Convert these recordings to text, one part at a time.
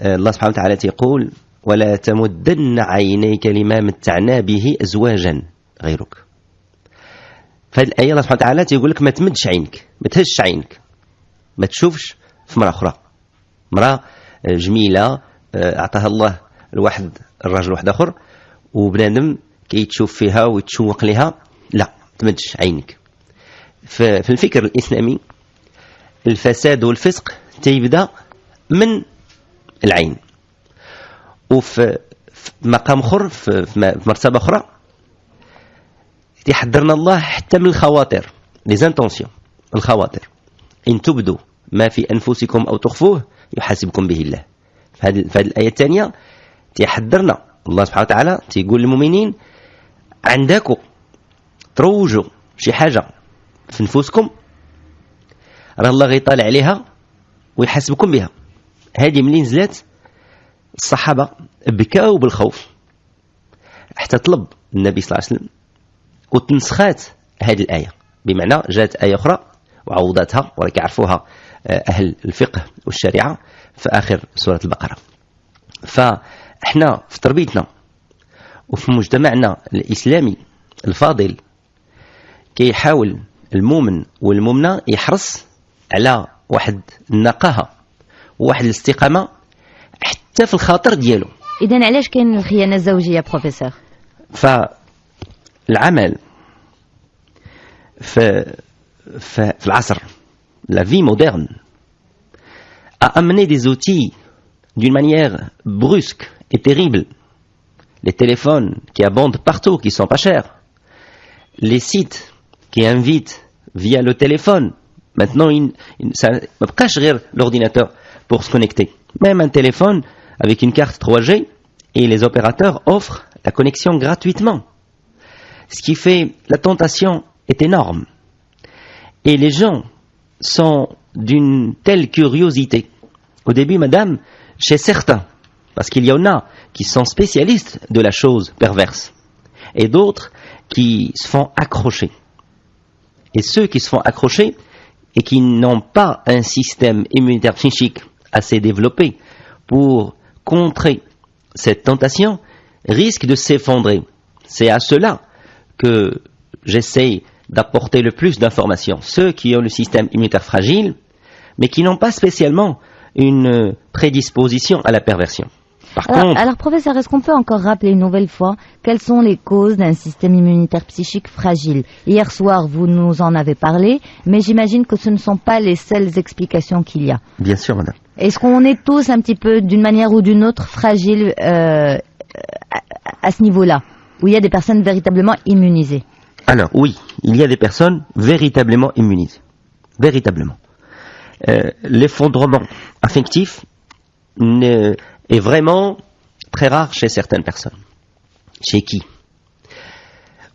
الله سبحانه وتعالى يقول ولا تمدن عينيك لما متعنا به أزواجا غيرك. فهذه الآية الله سبحانه وتعالى يقول لك ما تمدش عينك، ما تهش عينك، ما تشوفش في امرأة أخرى، امرأة جميلة أعطاها الله الواحد الرجل واحد آخر وبنادم كي تشوف فيها ويتشوق لها، لا تمدش عينك. في الفكر الإسلامي الفساد والفسق تيبدا من العين، وفي مقام اخر في مرتبه اخرى يحذرنا الله حتى من الخواطر، لي زانتونسيون، الخواطر. ان تبدوا ما في انفسكم او تخفوه يحاسبكم به الله. في هذه الايه الثانيه تيحذرنا الله سبحانه وتعالى، تيقول للمؤمنين عندكم تروجوا شي حاجه في نفوسكم راه الله غيطالع عليها ويحاسبكم بها. هذه ملي نزلت الصحابة بكاو بالخوف حتى طلب النبي صلى الله عليه وسلم وتنسخات هذه الآية، بمعنى جاءت آية أخرى وعوضتها، ولكن يعرفوها أهل الفقه والشريعة في آخر سورة البقرة. فإحنا في تربيتنا وفي مجتمعنا الإسلامي الفاضل كيحاول المؤمن والمؤمنة يحرص على واحد النقاهة وواحد الاستقامة حتى في الخاطر ديالو. إذن علاش كاين الخيانة الزوجية بروفيسور؟ فالعمل في العصر la vie moderne a amené des outils d'une manière brusque et terrible. Les téléphones qui abondent partout, qui sont pas chers. Les sites qui invitent via le téléphone. Maintenant, ça ne cache rien l'ordinateur pour se connecter. Même un téléphone avec une carte 3G et les opérateurs offrent la connexion gratuitement. Ce qui fait la tentation est énorme. Et les gens sont d'une telle curiosité. Au début, madame, chez certains, parce qu'il y en a qui sont spécialistes de la chose perverse et d'autres qui se font accrocher. Et ceux qui se font accrocher et qui n'ont pas un système immunitaire psychique assez développé pour contrer cette tentation risquent de s'effondrer. C'est à cela que j'essaie d'apporter le plus d'informations. Ceux qui ont le système immunitaire fragile, mais qui n'ont pas spécialement une prédisposition à la perversion. Alors, professeur, est-ce qu'on peut encore rappeler une nouvelle fois quelles sont les causes d'un système immunitaire psychique fragile? Hier soir, vous nous en avez parlé, mais j'imagine que ce ne sont pas les seules explications qu'il y a. Bien sûr, madame. Est-ce qu'on est tous un petit peu, d'une manière ou d'une autre, fragiles à ce niveau-là, où il y a des personnes véritablement immunisées? Alors, oui, il y a des personnes véritablement immunisées. Véritablement. L'effondrement affectif est vraiment très rare chez certaines personnes. Chez qui?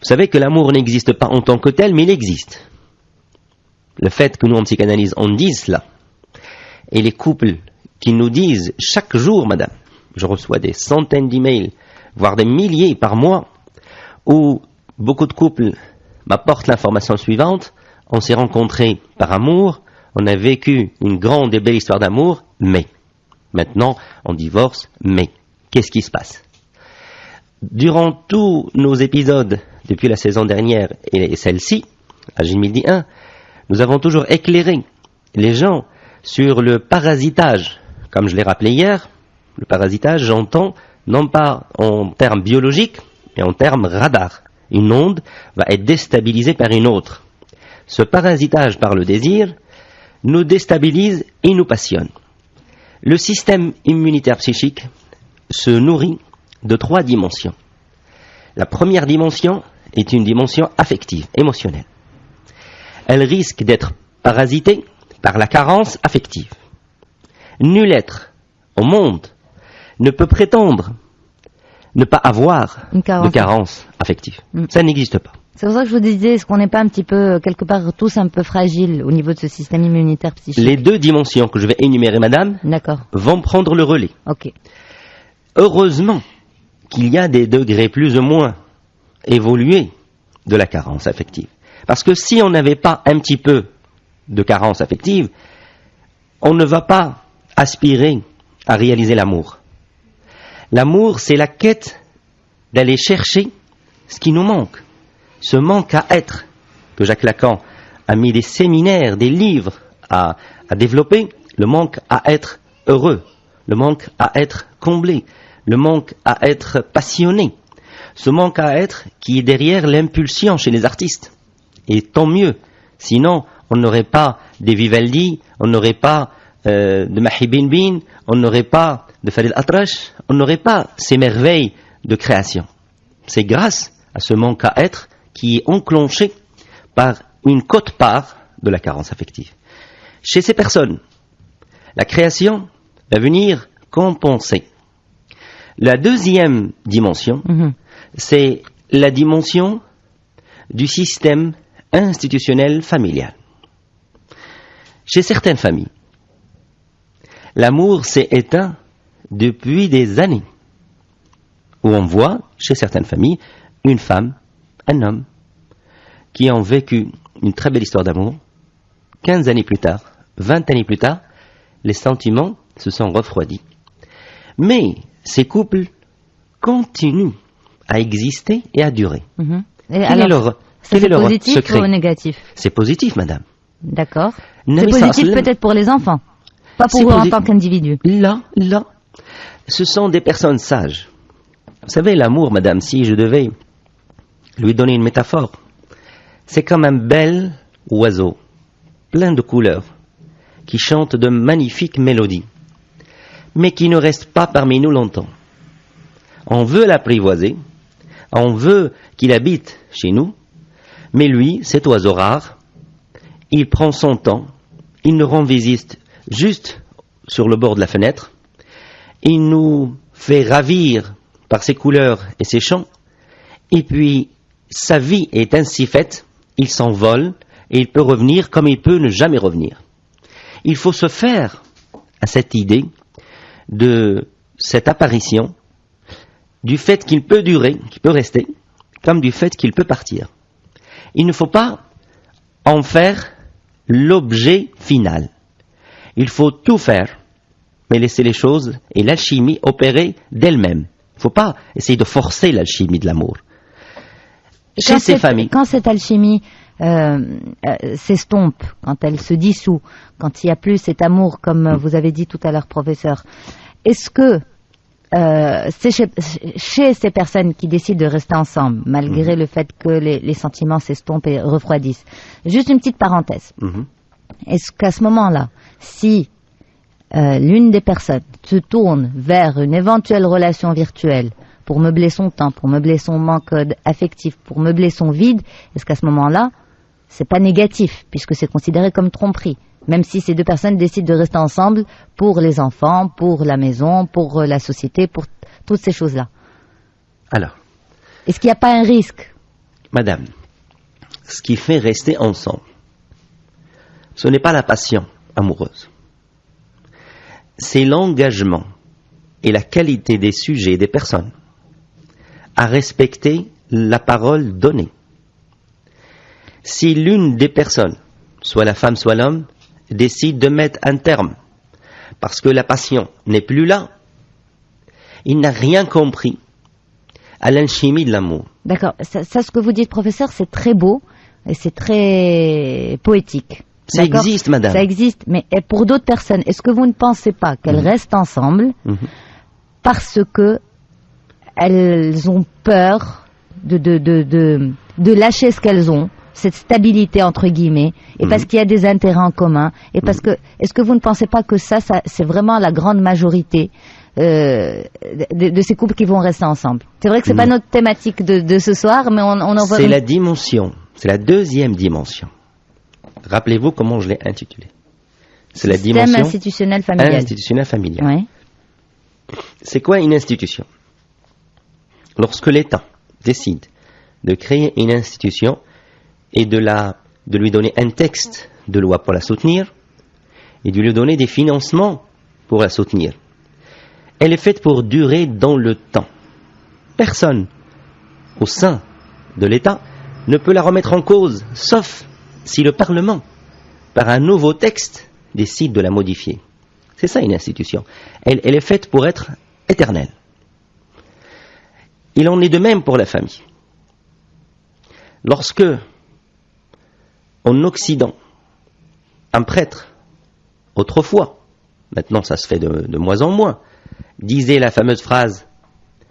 Vous savez que l'amour n'existe pas en tant que tel, mais il existe. Le fait que nous, en psychanalyse, on dise cela, et les couples qui nous disent chaque jour, madame, je reçois des centaines d'emails, voire des milliers par mois, où beaucoup de couples m'apportent l'information suivante: on s'est rencontrés par amour, on a vécu une grande et belle histoire d'amour, mais maintenant on divorce, mais qu'est-ce qui se passe? Durant tous nos épisodes, depuis la saison dernière et celle-ci, à J-1001, nous avons toujours éclairé les gens sur le parasitage. Comme je l'ai rappelé hier, le parasitage, j'entends non pas en termes biologiques, mais en termes radar. Une onde va être déstabilisée par une autre. Ce parasitage par le désir nous déstabilise et nous passionne. Le système immunitaire psychique se nourrit de 3 dimensions. La première dimension est une dimension affective, émotionnelle. Elle risque d'être parasitée par la carence affective. Nul être au monde ne peut prétendre ne pas avoir de carence affective. Ça n'existe pas. C'est pour ça que je vous disais, est-ce qu'on n'est pas un petit peu, quelque part, tous un peu fragiles au niveau de ce système immunitaire psychique? Les 2 dimensions que je vais énumérer, madame, vont prendre le relais. Ok. Heureusement qu'il y a des degrés plus ou moins évolués de la carence affective. Parce que si on n'avait pas un petit peu de carence affective, on ne va pas aspirer à réaliser l'amour. L'amour, c'est la quête d'aller chercher ce qui nous manque, ce manque à être, que Jacques Lacan a mis des séminaires, des livres à développer, le manque à être heureux, le manque à être comblé, le manque à être passionné, ce manque à être qui est derrière l'impulsion chez les artistes. Et tant mieux, sinon on n'aurait pas des Vivaldi, on n'aurait pas de Mahi Bin Bin, on n'aurait pas de Fadil Atrash, on n'aurait pas ces merveilles de création. C'est grâce à ce manque à être qui est enclenché par une quote-part de la carence affective. Chez ces personnes, la création va venir compenser. La deuxième dimension, c'est la dimension du système institutionnel familial. Chez certaines familles, l'amour s'est éteint depuis des années, où on voit, chez certaines familles, une femme, un homme, qui ont vécu une très belle histoire d'amour. 15 années plus tard, 20 années plus tard, les sentiments se sont refroidis. Mais ces couples continuent à exister et à durer. Quel est leur positif secret ou négatif? C'est positif, madame. D'accord. Nabi C'est positif sallam, peut-être pour les enfants, pas pour c'est eux en posi- tant qu'individus. Là, ce sont des personnes sages. Vous savez, l'amour, madame, si je devais lui donner une métaphore, c'est comme un bel oiseau, plein de couleurs, qui chante de magnifiques mélodies, mais qui ne reste pas parmi nous longtemps. On veut l'apprivoiser, on veut qu'il habite chez nous, mais lui, cet oiseau rare, il prend son temps, il nous rend visite juste sur le bord de la fenêtre, il nous fait ravir par ses couleurs et ses chants, et puis sa vie est ainsi faite, il s'envole et il peut revenir comme il peut ne jamais revenir. Il faut se faire à cette idée de cette apparition, du fait qu'il peut durer, qu'il peut rester, comme du fait qu'il peut partir. Il ne faut pas en faire l'objet final. Il faut tout faire, mais laisser les choses et l'alchimie opérer d'elle-même. Il ne faut pas essayer de forcer l'alchimie de l'amour. Chez ces familles. Quand cette alchimie s'estompe, quand elle se dissout, quand il n'y a plus cet amour, comme vous avez dit tout à l'heure, professeur, est-ce que c'est chez ces personnes qui décident de rester ensemble, malgré le fait que les sentiments s'estompent et refroidissent, juste une petite parenthèse, est-ce qu'à ce moment-là, si l'une des personnes se tourne vers une éventuelle relation virtuelle pour meubler son temps, pour meubler son manque affectif, pour meubler son vide, est-ce qu'à ce moment-là, c'est pas négatif, puisque c'est considéré comme tromperie, même si ces deux personnes décident de rester ensemble pour les enfants, pour la maison, pour la société, pour toutes ces choses-là. Alors, est-ce qu'il n'y a pas un risque? madame, ce qui fait rester ensemble, ce n'est pas la passion amoureuse. C'est l'engagement et la qualité des sujets et des personnes à respecter la parole donnée. Si l'une des personnes, soit la femme, soit l'homme, décide de mettre un terme parce que la passion n'est plus là, il n'a rien compris à l'alchimie de l'amour. D'accord. Ça, ce que vous dites, professeur, c'est très beau et c'est très poétique. Ça existe, madame. Ça existe, mais pour d'autres personnes, est-ce que vous ne pensez pas qu'elles restent ensemble parce que elles ont peur de lâcher ce qu'elles ont, cette stabilité entre guillemets, et parce qu'il y a des intérêts en commun, et parce que, est-ce que vous ne pensez pas que ça c'est vraiment la grande majorité de ces couples qui vont rester ensemble? C'est vrai que c'est pas notre thématique de ce soir, mais on en voit. C'est la dimension, c'est la deuxième dimension. Rappelez-vous comment je l'ai intitulé. C'est la dimension système institutionnel familial. Institutionnel familial. Ouais. C'est quoi une institution? Lorsque l'État décide de créer une institution et de lui donner un texte de loi pour la soutenir et de lui donner des financements pour la soutenir, elle est faite pour durer dans le temps. Personne au sein de l'État ne peut la remettre en cause, sauf si le Parlement, par un nouveau texte, décide de la modifier. C'est ça une institution. Elle est faite pour être éternelle. Il en est de même pour la famille. Lorsque, en Occident, un prêtre, autrefois, maintenant ça se fait de moins en moins, disait la fameuse phrase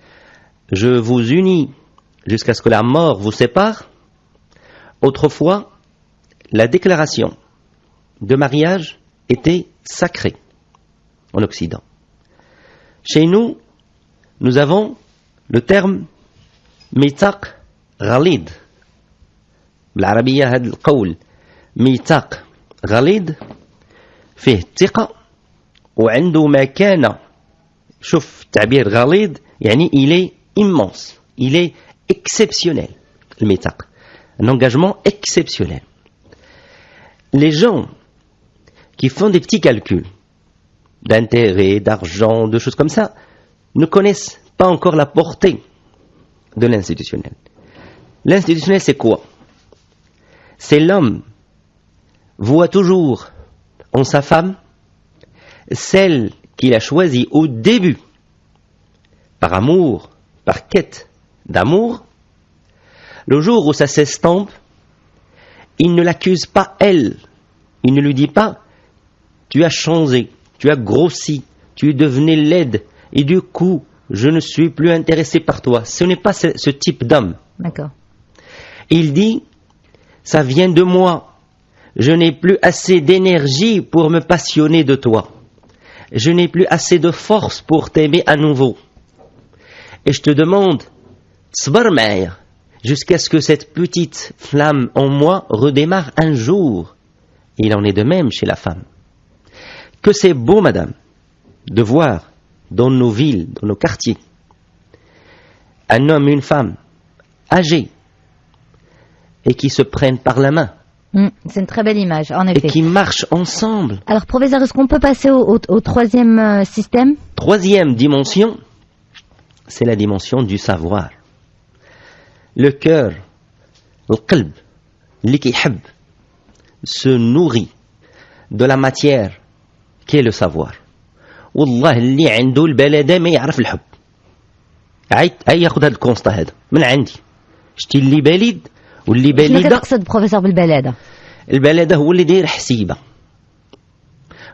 « Je vous unis jusqu'à ce que la mort vous sépare », autrefois, la déclaration de mariage était sacrée en Occident. Chez nous, nous avons le terme ميثاق غليظ. بالعربية هذا القول ميثاق غليظ فيه الثقة وعنده مكانة. شوف تعبير غليظ يعني il est immense, il est exceptionnel. Le ميثاق, un engagement exceptionnel. Les gens qui font des petits calculs d'intérêt, d'argent, de choses comme ça, ne connaissent pas encore la portée de l'institutionnel. L'institutionnel, c'est quoi? C'est l'homme voit toujours en sa femme celle qu'il a choisie au début, par amour, par quête d'amour. Le jour où ça s'estompe, il ne l'accuse pas elle. Il ne lui dit pas « Tu as changé, tu as grossi, tu es devenu laide, et du coup, je ne suis plus intéressé par toi. » Ce n'est pas ce type d'homme. D'accord. Il dit « Ça vient de moi. Je n'ai plus assez d'énergie pour me passionner de toi. Je n'ai plus assez de force pour t'aimer à nouveau. Et je te demande, صبر معايا, jusqu'à ce que cette petite flamme en moi redémarre un jour. » Il en est de même chez la femme. Que c'est beau, madame, de voir dans nos villes, dans nos quartiers, un homme et une femme âgés et qui se prennent par la main. C'est une très belle image, en effet. Et qui marchent ensemble. Alors, professeur, est-ce qu'on peut passer au troisième système? Troisième dimension, c'est la dimension du savoir. Le cœur, le qalb, li kihab, se nourrit de la matière qui est le savoir. والله اللي عنده البلادة ما يعرف الحب. عيط ياخذ هذا الكونستا هذا من عندي. شتي اللي بليد واللي شنو بليدة. كتقصد بروفيسور بالبلادة؟ البلادة هو اللي داير حسيبة.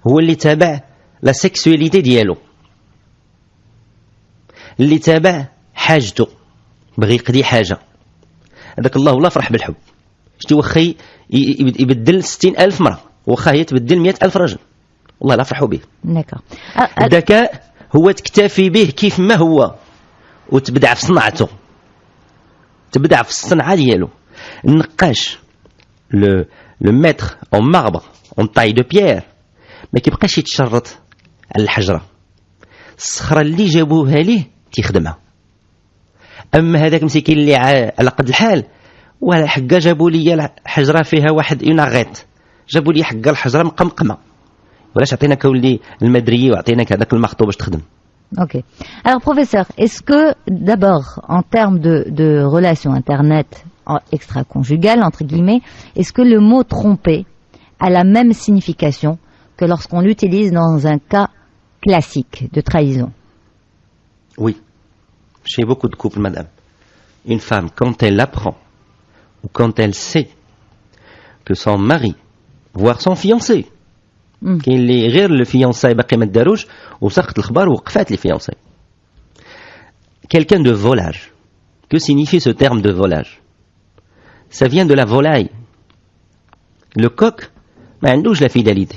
هو اللي تابع لا سيكسواليتي ديالو. اللي تابع حاجته. بغي يقضي حاجة. هذاك الله ولا فرح بالحب. شتي وخي يبدل 60,000 مرة وخا هي تبدل 100,000 رجل. والله لا فرحوا به. الذكاء هو تكتفي به كيف ما هو وتبدع في صنعته. تبدع في الصنعة ديالو. النقاش le maître en marbre en taille de pierre ما كيبقاش يتشرط على الحجرة. الصخرة اللي جابوها ليه تيخدمها. أما هذاك مسكين اللي على قد الحال ولا حقا جابوا لي حجرة فيها واحد ينغيط. جابوا لي حقا الحجرة مقمقمة. ولاش عطيناك ولدي المدرية وعطيناك هذاك المخطوب باش تخدم. Ok. Alors, professeur, est-ce que, d'abord, en termes de relations Internet extra-conjugales, entre guillemets, est-ce que le mot tromper a la même signification que lorsqu'on l'utilise dans un cas classique de trahison? Oui. Chez beaucoup de couples, madame, une femme, quand elle apprend, ou quand elle sait que son mari, voire son fiancé, كاين اللي غير الفيانساي باقي ما داروش وسقط الخبار وقفات لي فيانساي. Quelqu'un de volage. Que signifie ce terme de volage? Ça vient de la volaille. Le coq ما عندوش لا fidélité.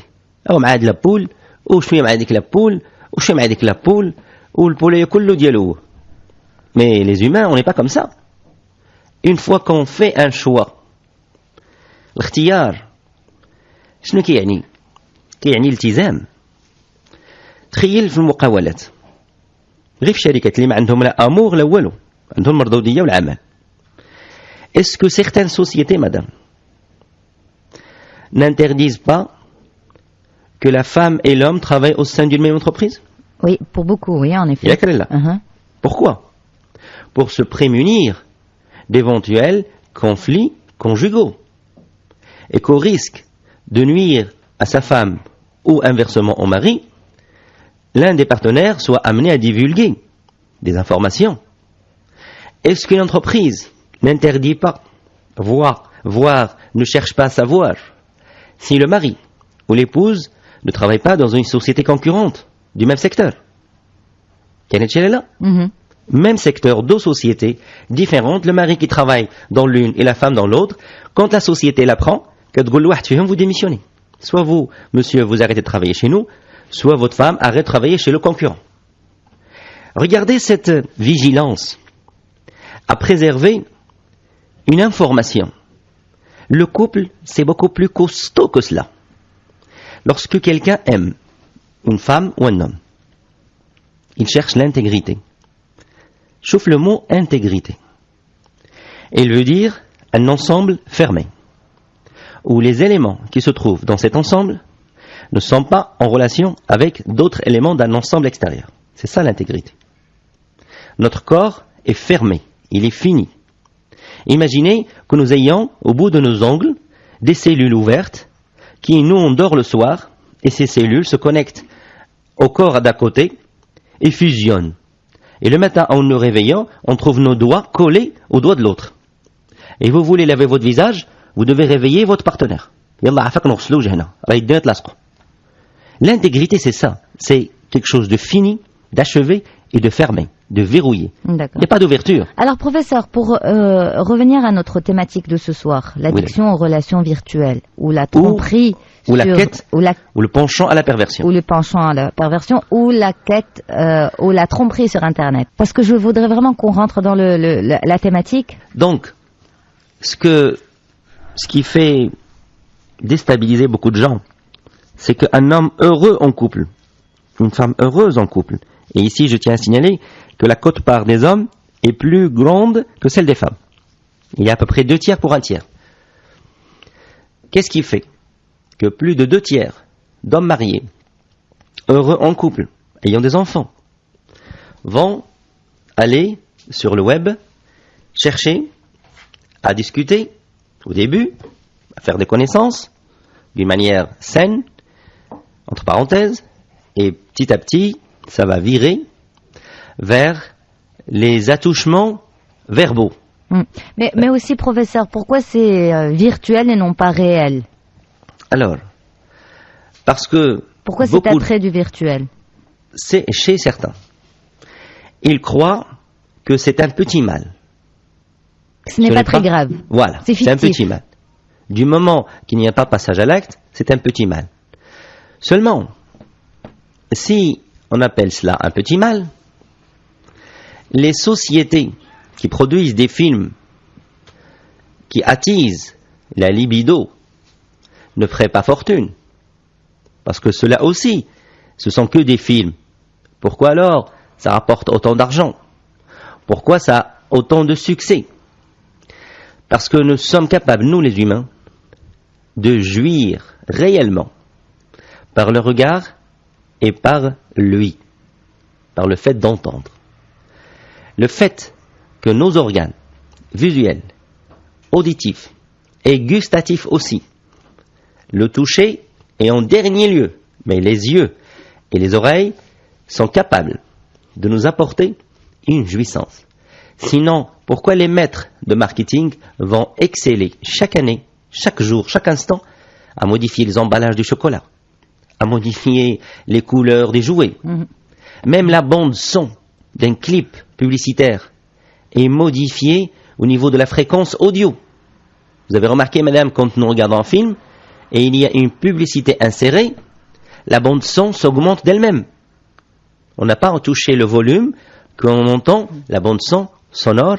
هو مع هاد لابول وشويه مع هذيك لابول وشويه مع هذيك لابول والبوليه كله ديالو. Mais les humains, on n'est pas comme ça. Une fois qu'on fait un choix, الاختيار شنو كيعني؟ كيعني التزام. تخيل في المقاولات غير في شركات اللي ما عندهم لا امور لا والو عندهم مردوديه والعمل. Est-ce que certaines sociétés, madame, n'interdisent pas que la femme et l'homme travaillent au sein d'une même entreprise? Oui, pour beaucoup, oui, en effet. Pourquoi? Pour se prémunir d'éventuels conflits conjugaux. Et qu'au risque de nuire à sa femme ou inversement au mari, l'un des partenaires soit amené à divulguer des informations. Est-ce qu'une entreprise n'interdit pas, voire ne cherche pas à savoir si le mari ou l'épouse ne travaille pas dans une société concurrente du même secteur? Même secteur, deux sociétés différentes, le mari qui travaille dans l'une et la femme dans l'autre, quand la société l'apprend, vous démissionnez. Soit vous, monsieur, vous arrêtez de travailler chez nous, soit votre femme arrête de travailler chez le concurrent. Regardez cette vigilance à préserver une information. Le couple, c'est beaucoup plus costaud que cela. Lorsque quelqu'un aime une femme ou un homme, il cherche l'intégrité. Chauffe le mot intégrité. Et il veut dire un ensemble fermé, où les éléments qui se trouvent dans cet ensemble ne sont pas en relation avec d'autres éléments d'un ensemble extérieur. C'est ça l'intégrité. Notre corps est fermé, il est fini. Imaginez que nous ayons au bout de nos ongles des cellules ouvertes qui, nous, on dort le soir et ces cellules se connectent au corps d'à côté et fusionnent. Et le matin, en nous réveillant, on trouve nos doigts collés aux doigts de l'autre. Et vous voulez laver votre visage, vous devez réveiller votre partenaire. L'intégrité, c'est ça. C'est quelque chose de fini, d'achevé et de fermé, de verrouillé. D'accord. Il n'y a pas d'ouverture. Alors, professeur, pour revenir à notre thématique de ce soir, l'addiction aux relations virtuelles, ou la tromperie, ou la quête, ou le penchant à la perversion. Ou le penchant à la perversion, ou la quête, ou la tromperie sur Internet. Parce que je voudrais vraiment qu'on rentre dans la thématique. Donc, ce qui fait déstabiliser beaucoup de gens, c'est qu'un homme heureux en couple, une femme heureuse en couple, et ici je tiens à signaler que la quote-part des hommes est plus grande que celle des femmes. Il y a à peu près 2 tiers pour 1 tiers. Qu'est-ce qui fait que plus de 2 tiers d'hommes mariés, heureux en couple, ayant des enfants, vont aller sur le web chercher à discuter au début, à faire des connaissances d'une manière saine, entre parenthèses, et petit à petit, ça va virer vers les attouchements verbaux. Mais aussi, professeur, pourquoi c'est virtuel et non pas réel? Alors, parce que... Pourquoi cet attrait du virtuel? C'est chez certains. Ils croient que c'est un petit mal. Ce n'est pas très grave. Voilà, c'est un petit mal. Du moment qu'il n'y a pas passage à l'acte, c'est un petit mal. Seulement, si on appelle cela un petit mal, les sociétés qui produisent des films qui attisent la libido ne feraient pas fortune. Parce que cela aussi, ce sont que des films. Pourquoi alors ça rapporte autant d'argent? Pourquoi ça a autant de succès? Parce que nous sommes capables, nous les humains, de jouir réellement par le regard et par l'ouïe, par le fait d'entendre. Le fait que nos organes visuels, auditifs et gustatifs aussi, le toucher et en dernier lieu, mais les yeux et les oreilles sont capables de nous apporter une jouissance. Sinon, pourquoi les maîtres de marketing vont exceller chaque année, chaque jour, chaque instant, à modifier les emballages du chocolat, à modifier les couleurs des jouets. Même la bande son d'un clip publicitaire est modifiée au niveau de la fréquence audio. Vous avez remarqué, madame, quand nous regardons un film et il y a une publicité insérée, la bande son s'augmente d'elle-même. On n'a pas retouché le volume qu'on entend, la bande son sonore,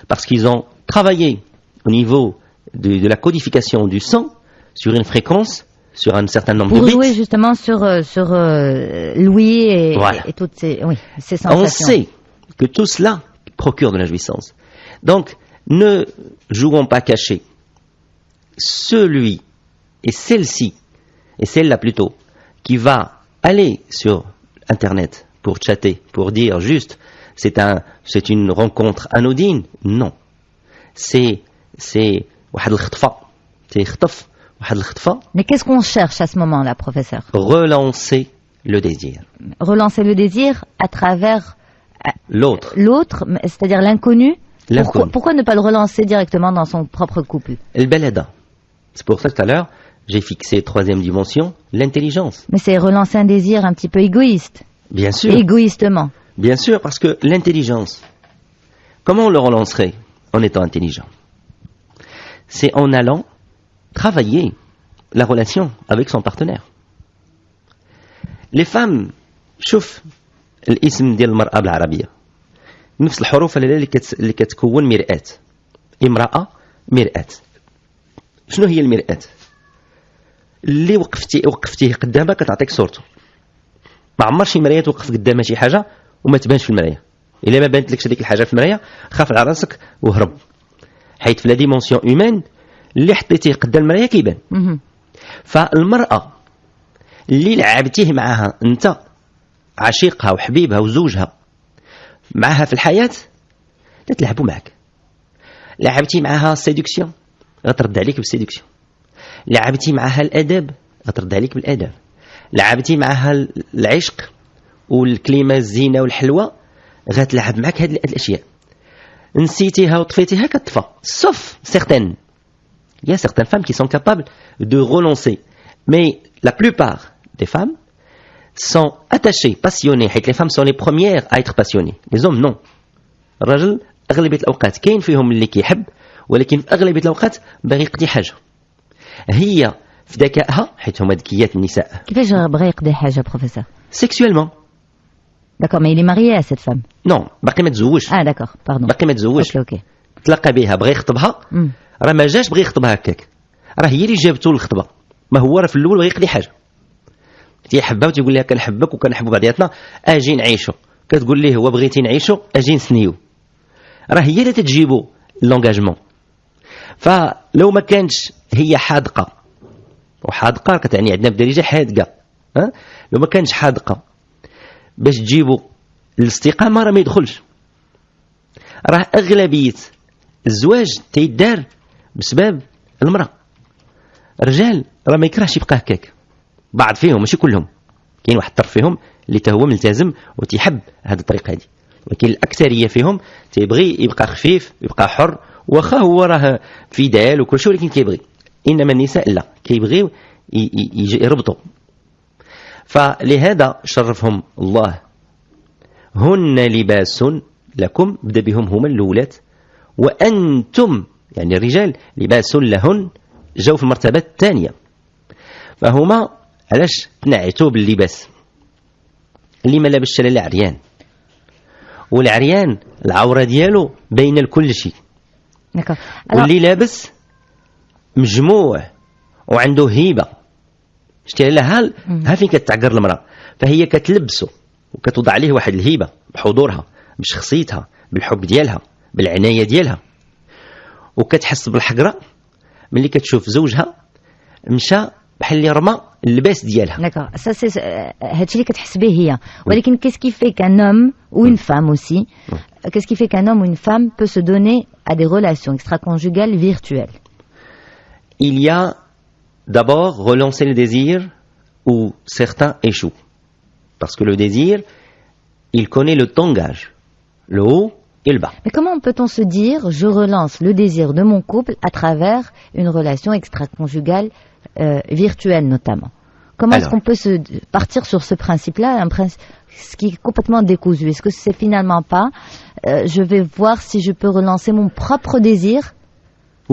parce qu'ils ont travaillé au niveau de la codification du son sur une fréquence, sur un certain nombre de bits. Pour jouer justement sur l'ouïe et toutes ces sensations. On sait que tout cela procure de la jouissance. Donc, ne jouons pas caché. Celui et celle-ci, et celle-là plutôt, qui va aller sur Internet pour chatter, pour dire juste c'est une rencontre anodine, non. C'est mais qu'est-ce qu'on cherche à ce moment-là, professeur? Relancer le désir. Relancer le désir à travers L'autre. l'autre, c'est-à-dire l'inconnu. L'inconnu. Pourquoi ne pas le relancer directement dans son propre couple? البلدة. C'est pour ça que tout à l'heure, j'ai fixé troisième dimension, l'intelligence. Mais c'est relancer un désir un petit peu égoïste. Bien sûr. Égoïstement. Bien sûr, parce que l'intelligence, comment on le relancerait en étant intelligent? C'est en allant travailler la relation avec son partenaire. Les femmes, شوف الاسم ديال المرأة بالعربية نفس الحروف اللي كتكون مرآة. امرأة مرآة. شنو هي المرآة؟ اللي وقفتيه قدامها كتعطيك صورته. ما عمر شي مرايه توقف قدامها شي حاجه وما تبانش في المرايه. الا ما بانت لكش هذيك الحاجه في المرايه خاف على راسك وهرب. حيت في لا ديمونسيون هيومان اللي حطيتيه قدام المرايه كيبان. فالمراه اللي لعبتيه معها انت عشيقها وحبيبها وزوجها معها في الحياه تتلعبوا معك. لعبتي معها السيدكسيون غترد عليك بالسيدكسيون. لعبتي معها الاداب غترد عليك بالاداب. لعبتي معها العشق والكلمه الزينه والحلوه غتلعب معك هاد الاشياء. نسيتيها وطفيتيها كتطفى. sauf certaines. Il y a certaines femmes qui sont capables de relancer. Mais la plupart des femmes sont attachées, passionnées. حيت les femmes sont les premières à être passionnées. Les hommes non. الرجل اغلبيه الاوقات كاين فيهم اللي كيحب ولكن في اغلبيه الاوقات باغي يقضي حاجه. هي في ذكائها حيت هما ذكيات النساء. كيفاش بغى يقضي حاجه بروفيسور؟ Sexuellement. D'accord, mais il est marié à cette femme. Non, باقي ما تزوجش. Ah d'accord, pardon. باقي ما تزوجش. اوكي. تلاقى بها بغى يخطبها. راه ما جاش بغى يخطبها هكاك. راه هي اللي جابته للخطبه. ما هو راه في الاول بغى يقضي حاجه. تيحبها وتيقول لها كنحبك وكنحبوا بعضياتنا اجي نعيشوا. كتقول ليه هو بغيتي نعيشوا اجي نسنيو. راه هي اللي تتجيبو لونغاجمون. فلو ما كانتش هي حاذقه وحاذقه كتعني عندنا بالدارجه حاذقه. لو ما كانتش حاذقه باش تجيبو الاستقامه راه ما يدخلش. راه اغلبيه الزواج تيدار بسبب المراه. الرجال راه ما يكرهش يبقى هكاك. بعض فيهم ماشي كلهم. كاين واحد الطرف فيهم اللي تا هو ملتزم وتيحب هذه الطريقه هذه. ولكن الاكثريه فيهم تيبغي يبقى خفيف يبقى حر واخا هو راه في دال وكل شيء ولكن كيبغي. انما النساء لا كيبغيو يربطوا. فلهذا شرفهم الله. هن لباس لكم بدا بهم هما الاولاد وانتم يعني الرجال لباس لهن جاوا في المرتبه الثانيه. فهما علاش تنعتوا باللباس؟ اللي ما لابسش لا عريان والعريان العوره ديالو باينه لكل شيء. واللي لابس مجموع وعنده هيبه. شتي لها ها فين كتعقر المراه فهي كتلبسه وكتوضع عليه واحد الهيبه بحضورها بشخصيتها بالحب ديالها بالعنايه ديالها وكتحس بالحقره ملي كتشوف زوجها مشى بحال اللي رمى اللباس ديالها. D'accord, ça c'est هادشي اللي كتحس به هي. ولكن qu'est-ce qui fait qu'un homme ou une femme aussi qu'est-ce qui fait qu'un homme ou une femme peut se donner à des relations extra-conjugales virtuelles? Il y a d'abord relancer le désir où certains échouent. Parce que le désir, il connaît le tangage, le haut et le bas. Mais comment peut-on se dire je relance le désir de mon couple à travers une relation extra-conjugale virtuelle notamment? Comment est-ce qu'on peut se partir sur ce principe-là, ce qui est complètement décousu? Est-ce que c'est finalement pas je vais voir si je peux relancer mon propre désir?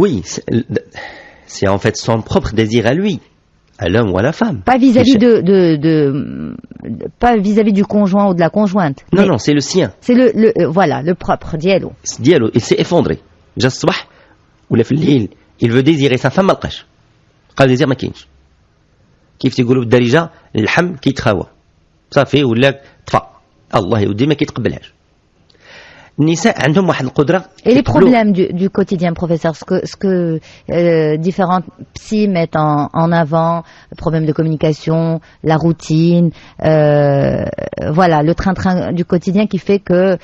Oui, c'est en fait son propre désir à lui, à l'homme ou à la femme. Pas vis-à-vis pas vis-à-vis du conjoint ou de la conjointe. Non, non, c'est le sien. C'est voilà, le propre ديالو. ديالو, il s'est effondré. جا الصباح ولا في الليل il veut désirer sa femme ما لقاش. قال ديزير ما كاينش. كيف تيقولوا بالدارجه اللحم كيتخاوى. صافي ولا طفى. الله يودي ما كيتقبلهاش. النساء عندهم واحد القدره. Et les problèmes du quotidien, professeur, ce que différentes psys mettent en avant, le problème de communication, la routine, voilà, le train-train du quotidien qui fait que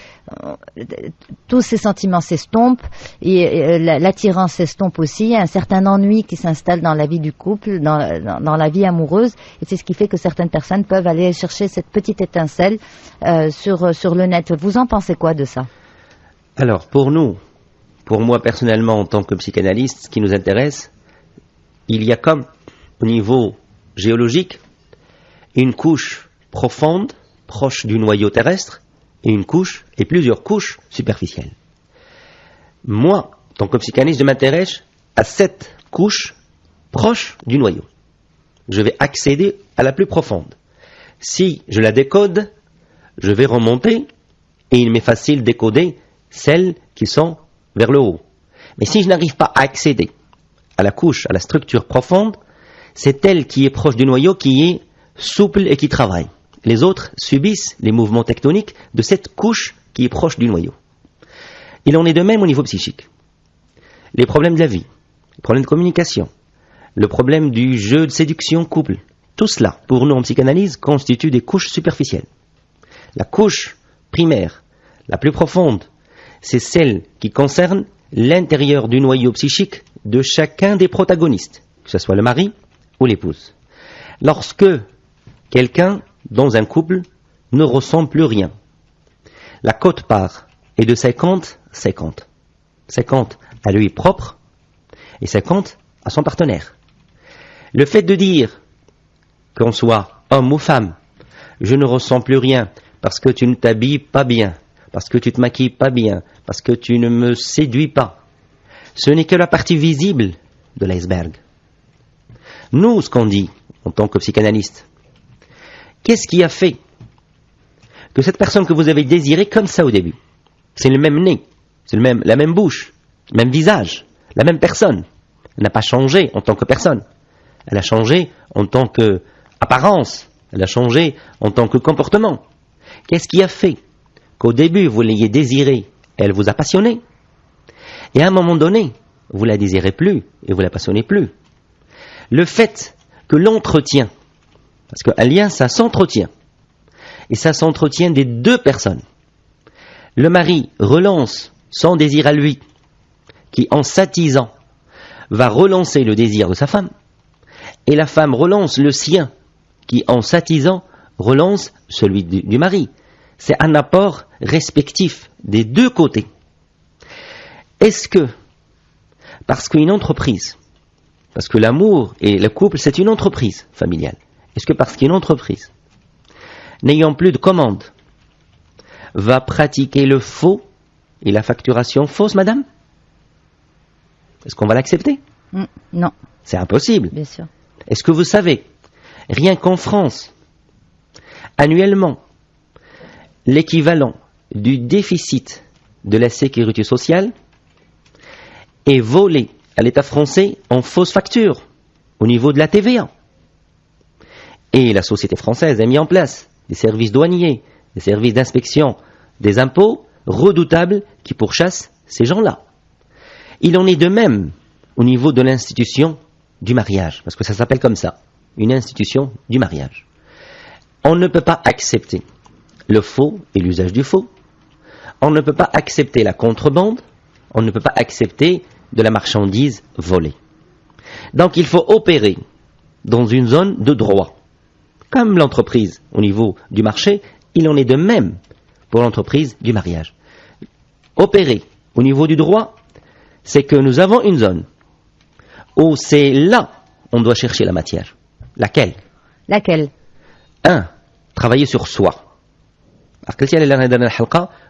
tous ces sentiments s'estompent et l'attirance s'estompe aussi. Il y a un certain ennui qui s'installe dans la vie du couple, dans la vie amoureuse, et c'est ce qui fait que certaines personnes peuvent aller chercher cette petite étincelle sur le net. Vous en pensez quoi de ça? Alors, pour moi personnellement, en tant que psychanalyste, ce qui nous intéresse, il y a comme, au niveau géologique, une couche profonde, proche du noyau terrestre, et une couche, et plusieurs couches superficielles. Moi, en tant que psychanalyste, je m'intéresse à cette couche proche du noyau. Je vais accéder à la plus profonde. Si je la décode, je vais remonter, et il m'est facile de décoder celles qui sont vers le haut. Mais si je n'arrive pas à accéder à la couche, à la structure profonde, c'est elle qui est proche du noyau qui est souple et qui travaille. Les autres subissent les mouvements tectoniques de cette couche qui est proche du noyau. Il en est de même au niveau psychique. Les problèmes de la vie, les problèmes de communication, le problème du jeu de séduction couple, tout cela, pour nous en psychanalyse, constitue des couches superficielles. La couche primaire, la plus profonde, c'est celle qui concerne l'intérieur du noyau psychique de chacun des protagonistes, que ce soit le mari ou l'épouse. Lorsque quelqu'un, dans un couple, ne ressent plus rien, la quote-part est de 50-50. 50 à lui propre et 50 à son partenaire. Le fait de dire qu'on soit homme ou femme, je ne ressens plus rien parce que tu ne t'habilles pas bien, parce que tu te maquilles pas bien, parce que tu ne me séduis pas, ce n'est que la partie visible de l'iceberg. Nous, ce qu'on dit en tant que psychanalyste, qu'est-ce qui a fait que cette personne que vous avez désirée comme ça au début, c'est le même nez, c'est la même bouche, le même visage, la même personne, elle n'a pas changé en tant que personne, elle a changé en tant qu'apparence, elle a changé en tant que comportement. Qu'est-ce qui a fait qu'au début vous l'ayez désirée, elle vous a passionné, et à un moment donné, vous la désirez plus et vous la passionnez plus? Le fait que l'entretien, parce qu'un lien, ça s'entretient, et ça s'entretient des deux personnes. Le mari relance son désir à lui, qui en s'attisant va relancer le désir de sa femme, et la femme relance le sien, qui en s'attisant relance celui du mari. C'est un apport respectif des deux côtés. Est-ce que, parce qu'une entreprise, parce que l'amour et le couple, c'est une entreprise familiale, est-ce que parce qu'une entreprise, n'ayant plus de commandes, va pratiquer le faux et la facturation fausse, madame? Est-ce qu'on va l'accepter? Non. C'est impossible. Bien sûr. Est-ce que vous savez, rien qu'en France, annuellement, l'équivalent du déficit de la sécurité sociale est volé à l'État français en fausses factures au niveau de la TVA. Et la société française a mis en place des services douaniers, des services d'inspection des impôts redoutables qui pourchassent ces gens-là. Il en est de même au niveau de l'institution du mariage, parce que ça s'appelle comme ça, une institution du mariage. On ne peut pas accepter le faux et l'usage du faux. On ne peut pas accepter la contrebande. On ne peut pas accepter de la marchandise volée. Donc il faut opérer dans une zone de droit. Comme l'entreprise au niveau du marché, il en est de même pour l'entreprise du mariage. Opérer au niveau du droit, c'est que nous avons une zone où c'est là on doit chercher la matière. Laquelle? Un, travailler sur soi.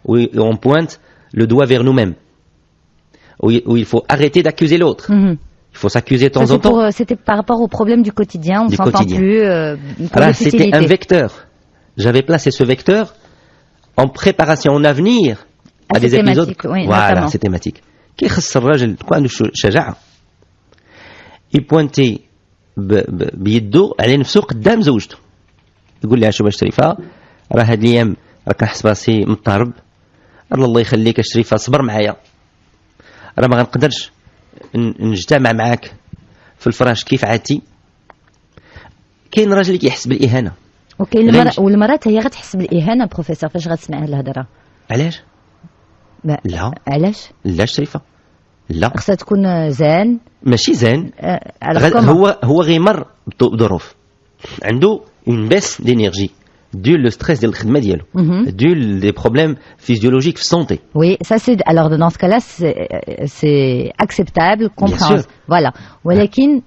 Où on pointe le doigt vers nous-mêmes, où il faut arrêter d'accuser l'autre. Il faut s'accuser de temps en temps. C'était par rapport au problème du quotidien, on ne s'entend plus. Alors, c'était un vecteur. J'avais placé ce vecteur en préparation en avenir à des épisodes. Oui, voilà, c'est thématique. Il pointait بيده على نفسه قدام زوجته يقول لها شوف شريفه راه هاد الايام راك نحس براسي مضطرب الله يخليك شريفه صبر معايا راه ما غنقدرش نجتمع معاك في الفراش كيف عادتي. كاين راجل كيحس بالاهانه والمراه هي غتحس بالاهانه بروفيسور فاش غتسمع هاد الهضره. علاش؟ لا. علاش؟ لا شريفه، لا خصها تكون زان ماشي زين. هو غير مر بظروف، عنده اون بيس دينيرجي dû le stress ديال الخدمه ديالو، dû les problèmes physiologiques في santé. Oui, ça c'est alors dans ce cas-là c'est acceptable, compréhensible. Voilà. ولكن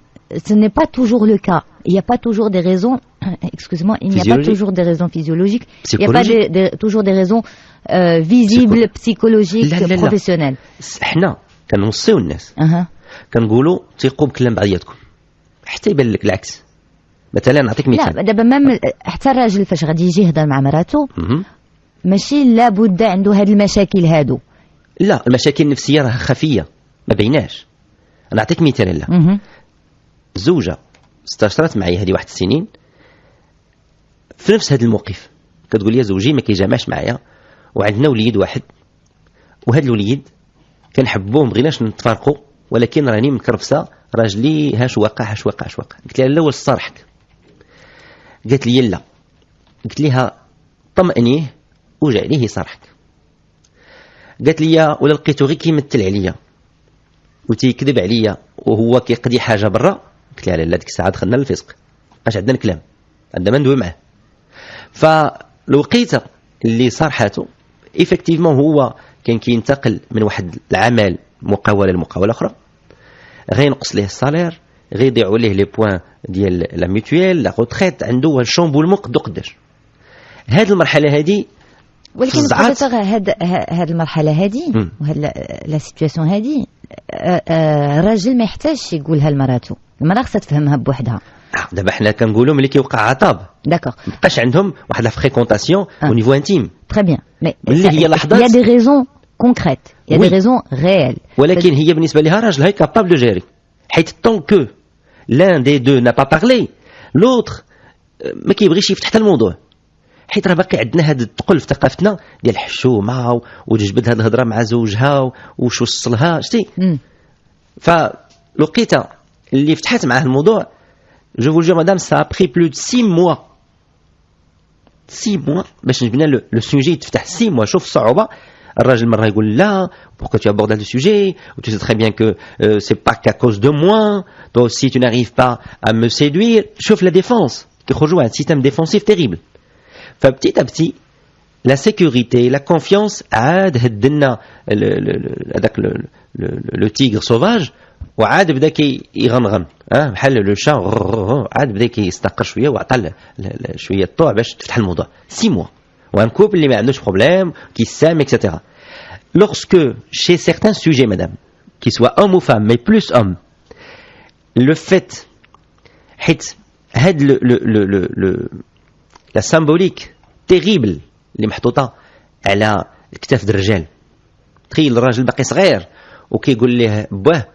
ce n'est pas toujours le cas. Il n'y a pas toujours des raisons excusez-moi, il n'y a pas toujours des raisons physiologiques, il n'y a pas toujours des raisons visibles, psychologiques, professionnelles. احنا كنوصيو الناس كنقولوا تيقوا بكلام بعضياتكم حتى يبان لك العكس. مثلا نعطيك مثال. لا دابا مام حتى الراجل فاش غادي يجي يهضر مع مراته ماشي لابد عنده هاد المشاكل هادو. لا، المشاكل النفسيه راه خفيه ما بيناش. نعطيك مثال. لا زوجه استشرت معي هذه واحد السنين في نفس هذا الموقف، كتقول لي زوجي ما كيجامعش معايا وعندنا وليد واحد، وهذا الوليد كنحبوه ما بغيناش نتفارقوا، ولكن راني مكرفسه راجلي هاش واقع. قلت لها لا واش صارحك؟ قالت لي لا. قلت لها طمئنيه وجعليه يصارحك. قالت لي ولا لقيتو غير كيمثل عليا وتيكذب عليا وهو كيقضي حاجه برا. قلت لها لا ديك الساعه دخلنا للفسق، اش عندنا الكلام، عندنا ما ندوي معاه. فالوقيته اللي صارحاته ايفيكتيفمون هو كان كينتقل من واحد العمل مقاوله لمقاوله اخرى، غينقص ليه الصالير، غيضيعوا ليه لي بوين ديال لا ميوتويل لا روتريت، عنده الشامبولمون قدو قداش. هذه المرحله هذه ولكن بروفيسور هذه المرحله هذه وهاد لا سيتوياسيون هذه الراجل ما يحتاجش يقولها لمراته، المراه خصها تفهمها بوحدها. دابا حنا كنقولوا ملي كيوقع عطاب داكور مابقاش عندهم واحد لا فريكونطاسيون او نيفو انتيم. تري بيان مي اللي هي لحظات يا دي ريزون كونكريت، يا دي ريزون ريال، ولكن هي بالنسبه لها راجل هي كابابل دو جيري، حيت طون كو l'un des deux n'a pas parlé l'autre ما كيبغيش يفتح حتى الموضوع، حيت راه باقي عندنا هذا الثقل في ثقافتنا ديال الحشومه وتجبد هذه الهضره مع زوجها وش وصلها شتي. فلقيتها اللي فتحت معاه الموضوع جو فو جور مدام سا بري بلو دو 6 mois 6 mois باش نبنا لو سوجي يتفتح. 6 mois. شوف الصعوبه. الراجل مرة يقول لا pourquoi tu abordes le sujet ou tu sais très bien que c'est pas qu'à cause de moi, toi aussi tu n'arrives pas à me séduire. شوف la défense كيخرجوا واحد système défensif terrible. فبتيت à petit la sécurité la confiance عاد هدلنا هذاك le tigre sauvage وعاد بدا يغنغن بحال لو شا عاد بدا كيستقر شويه وعطى شويه الطوع باش تفتح الموضوع. 6 mois. Un couple qui n'a pas de problème, qui s'aime, etc. Lorsque, chez certains sujets, madame, qu'ils soient hommes ou femmes, mais plus hommes, le fait, la symbolique terrible, اللي محطوطة على كتاف الرجال. تخيل الراجل باقي صغير وكيقول له باه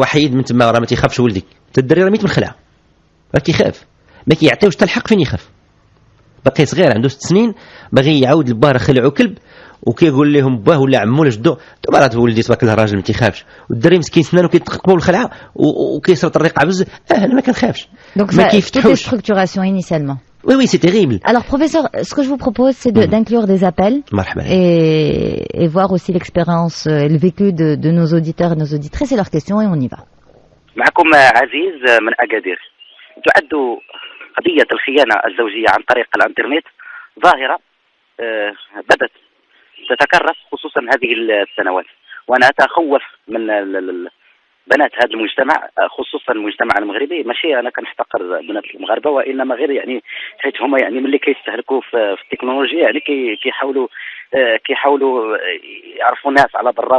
وحيد من تما راه ما تيخافش ولدي، الدري راه ميت من خلعه، راه كيخاف، ما كيعطيوش حتى الحق فين يخاف. باقي صغير عنده 6 سنين باغي يعاود لباه راه خلعو كلب وكيقول لهم باه ولا عمو ولا جدو دابا راه ولدي تبارك الله راجل ما تيخافش، والدري مسكين سنانو كيتقبوا الخلعه وكيسرط الرقعه بزاف. انا ما كنخافش. ما كيفتحوش structuration initialement. Oui, oui, c'est terrible. Alors, professeur, ce que je vous propose, c'est d'inclure des appels et voir aussi l'expérience, le vécu de nos auditeurs et nos auditrices et leurs questions, et on y va. معكم عزيز من أكادير. تعد قضية الخيانة الزوجية عن طريق الانترنت ظاهرة بدت تتكرس خصوصا هذه السنوات، وأنا أتخوف من بنات هذا المجتمع خصوصا المجتمع المغربي. ماشي انا كنحتقر بنات المغاربه، وانما غير يعني حيت هما يعني ملي كيستهلكوا في التكنولوجيا يعني كيحاولوا يعرفوا ناس على برا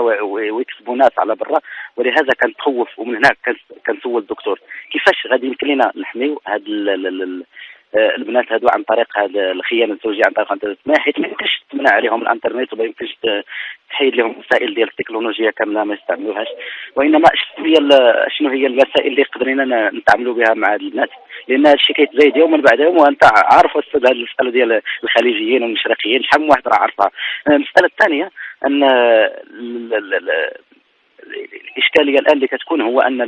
ويكسبوا ناس على برا، ولهذا كنتخوف. ومن هنا كنسول الدكتور كيفاش غادي يمكن لنا نحميو هاد البنات هادو عن طريق هذا الخيانه الزوجيه عن طريق الانترنت، حيت ما يمكنش تمنع عليهم الانترنت وما يمكنش تحيد لهم وسائل ديال التكنولوجيا كامله ما يستعملوهاش، وانما شنو هي الوسائل اللي قدرنا نتعاملوا بها مع البنات، لان هذا الشيء كيتزايد يوما بعد يوم. وانت عارف استاذ هذه المساله ديال الخليجيين والمشرقيين شحال من واحد راه عارفها. المساله الثانيه ان الإشكالية الآن اللي كتكون هو أن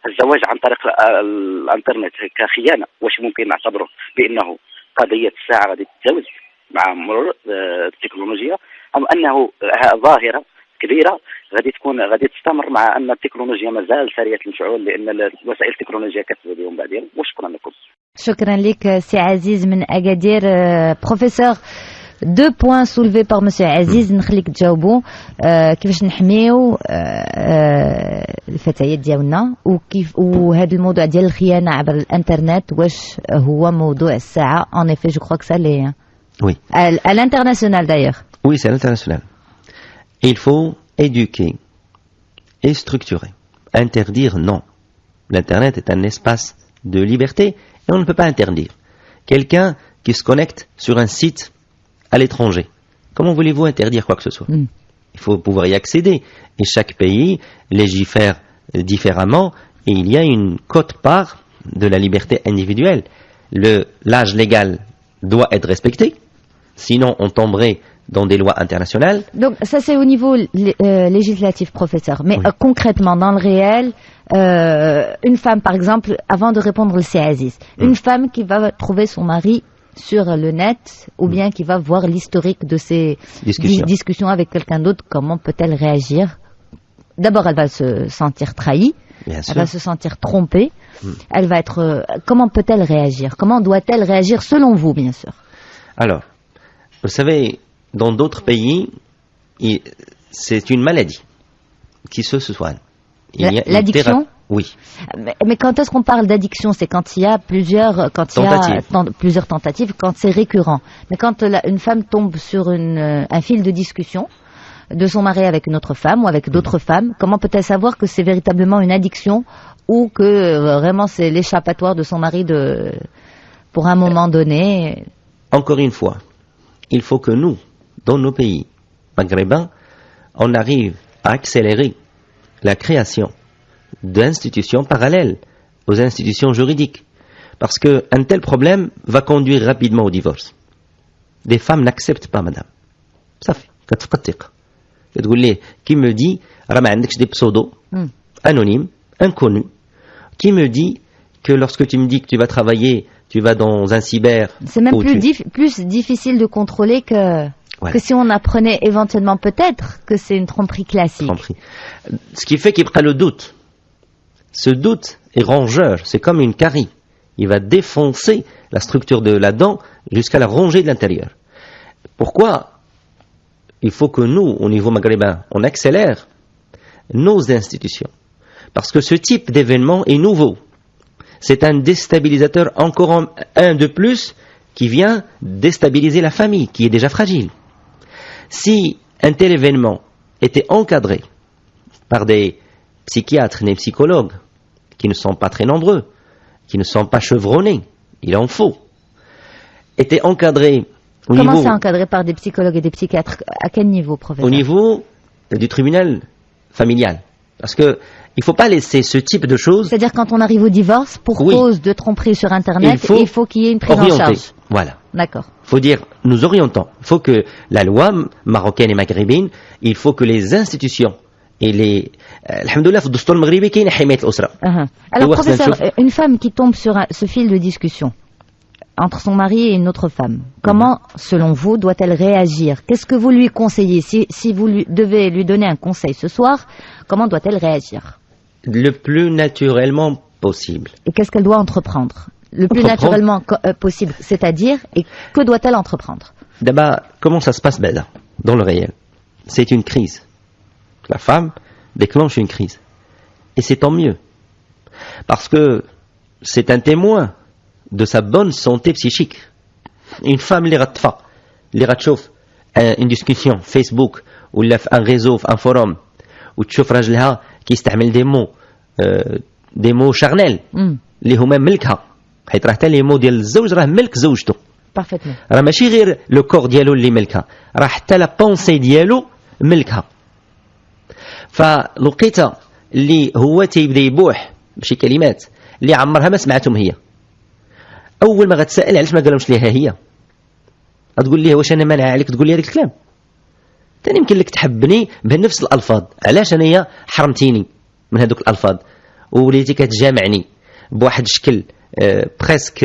الزواج عن طريق الانترنت كخيانة واش ممكن نعتبره بأنه قضية الساعة غادي تتزوج مع مرور التكنولوجيا، ام انه ظاهره كبيره غادي تستمر مع ان التكنولوجيا مازال سريعه المفعول، لان الوسائل التكنولوجيه كتزيد يوم بعد يوم. وشكرا لكم. شكرا لك سي عزيز من أكادير. بروفيسور، دو بوين سولفي بار مسيو عزيز نخليك تجاوبوا. كيفاش نحميو الفتيات ديالنا، وهذا الموضوع ديال الخيانة عبر الانترنت واش هو موضوع الساعة؟ en effet je crois que ça l'est. Oui. À l'international d'ailleurs. Oui, c'est à l'international. Il faut éduquer et structurer. Interdire, non. L'internet est un espace de liberté et on ne peut pas interdire. Quelqu'un qui se connecte sur un site à l'étranger, comment voulez-vous interdire quoi que ce soit? Il faut pouvoir y accéder. Et chaque pays légifère différemment et il y a une quote-part de la liberté individuelle. L'âge légal doit être respecté, sinon on tomberait dans des lois internationales. Donc ça c'est au niveau législatif, professeur. Mais oui. Concrètement, dans le réel, une femme par exemple, avant de répondre le CASIS, une femme qui va trouver son mari sur le net, ou bien qui va voir l'historique de ses discussions avec quelqu'un d'autre, comment peut-elle réagir? D'abord, elle va se sentir trahie, elle va se sentir trompée, elle va être... comment peut-elle réagir? Comment doit-elle réagir selon vous, bien sûr? Alors, vous savez, dans d'autres pays, c'est une maladie qui se soigne. L'addiction? Oui. Mais quand est-ce qu'on parle d'addiction? C'est quand il y a plusieurs tentatives, quand c'est récurrent. Mais quand une femme tombe sur un fil de discussion de son mari avec une autre femme ou avec d'autres femmes, comment peut-elle savoir que c'est véritablement une addiction ou que vraiment c'est l'échappatoire de son mari pour un moment donné? Encore une fois, il faut que nous, dans nos pays maghrébins, on arrive à accélérer la création d'institutions parallèles aux institutions juridiques. Parce qu'un tel problème va conduire rapidement au divorce. Des femmes n'acceptent pas, madame. Ça fait. Qui me dit, des pseudos, anonymes, inconnus, qui me dit que lorsque tu me dis que tu vas travailler, tu vas dans un cyber... C'est même plus difficile de contrôler que si on apprenait éventuellement peut-être que c'est une tromperie classique. Ce qui fait qu'il y a le doute. Ce doute est rongeur, c'est comme une carie. Il va défoncer la structure de la dent jusqu'à la ronger de l'intérieur. Pourquoi il faut que nous, au niveau maghrébin, on accélère nos institutions? Parce que ce type d'événement est nouveau. C'est un déstabilisateur, encore un de plus, qui vient déstabiliser la famille, qui est déjà fragile. Si un tel événement était encadré par des psychiatres, des psychologues, qui ne sont pas très nombreux, qui ne sont pas chevronnés, il en faut, était encadré au Comment niveau... c'est encadré par des psychologues et des psychiatres? À quel niveau, professeur? Au niveau du tribunal familial. Parce que il ne faut pas laisser ce type de choses... C'est-à-dire quand on arrive au divorce, pour cause de tromperie sur Internet, il faut qu'il y ait une prise en charge. Voilà. D'accord. Il faut dire, nous orientons. Il faut que la loi marocaine et maghrébine, il faut que les institutions et les... Alhamdoulilah, في الدستور المغربي كاين حماية الأسرة. Alors, professeur, une femme qui tombe sur ce fil de discussion entre son mari et une autre femme, comment, selon vous, doit-elle réagir? Qu'est-ce que vous lui conseillez? Si vous devez lui donner un conseil ce soir, comment doit-elle réagir? Le plus naturellement possible. Et qu'est-ce qu'elle doit entreprendre? Le plus naturellement possible, c'est-à-dire, et que doit-elle entreprendre? D'abord, comment ça se passe dans le réel? C'est une crise. La femme déclenche une crise. Et c'est tant mieux. Parce que c'est un témoin de sa bonne santé psychique. Une femme اللي غتشوف une discussion Facebook ولا في un réseau, في un forum وتشوف راجلها كيستعمل des mots charnels اللي هما ملكها، حيت راه حتى لي مو ديال الزوج راه ملك زوجته. راه ماشي غير لو كور ديالو اللي ملكها، راه حتى لا بونسي ديالو ملكها. فلقيتها اللي هو تيبدا يبوح بشي كلمات اللي عمرها ما سمعتهم هي، اول ما غتسائل علاش ما قالهمش ليها هي، غتقول ليه واش انا مانع عليك تقول لي هذاك الكلام؟ ثاني يمكن لك تحبني بنفس الالفاظ، علاش انايا حرمتيني من هذوك الالفاظ وليتي كتجامعني بواحد الشكل بريسك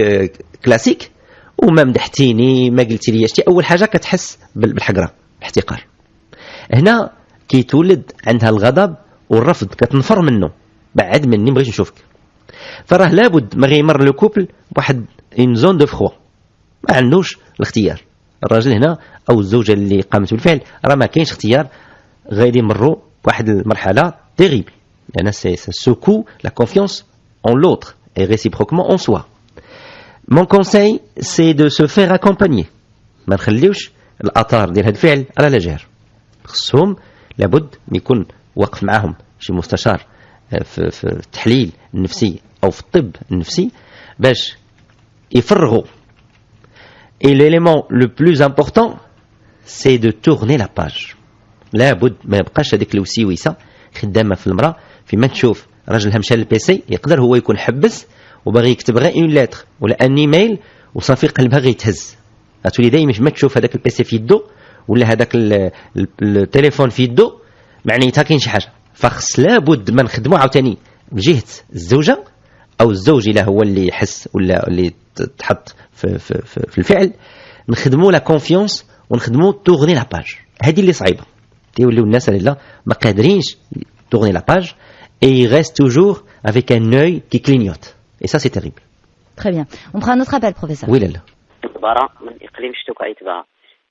كلاسيك وما مدحتيني ما قلتي لي شتي؟ اول حاجه كتحس بالحقره، الاحتقار. هنا كيتولد عندها الغضب والرفض، كتنفر منه، بعد مني مبغيتش نشوفك. فراه لابد ما غيمر لو كوبل بواحد اون زون دو فروا، ما عندوش الاختيار. الراجل هنا او الزوجه اللي قامت بالفعل راه ما كاينش اختيار، غادي يمروا بواحد المرحله تيريبل، لان سي سوكو لا كونفيونس اون لوتر et réciproquement en soi. Mon conseil c'est de se faire accompagner. ما نخليوش الاثار ديال هذا الفعل على لا جهر، خصهم لابد يكون واقف معاهم شي مستشار في التحليل النفسي او في الطب النفسي باش يفرغوا. Et l'élément le plus important c'est de tourner la page. لابد ما يبقاش هذيك الوسيوسه خدامه في المراه، فيما تشوف راجل مشى للبيسي يقدر هو يكون حبس وباغي يكتب غير اون لتر ولا ان ايميل وصافي قلبها غيتهز. غتولي دايما ما تشوف هذاك البيسي في يدو ولا هذاك التليفون في يدو معنيتها كاين شي حاجه. فخص لابد ما نخدموا عاوتاني بجهه الزوجه او الزوج الا هو اللي يحس ولا اللي تحط في الفعل، نخدموا لا كونفيونس ونخدموا تورني لا باج. هذه اللي صعيبه، تيوليو الناس اللي ما قادرينش تورني لا باج et il reste toujours avec un œil qui clignote. Et ça, c'est terrible. Très bien. On prend un autre appel, professeur. Oui, Lala. براء من إقليم شتوكا يتبع.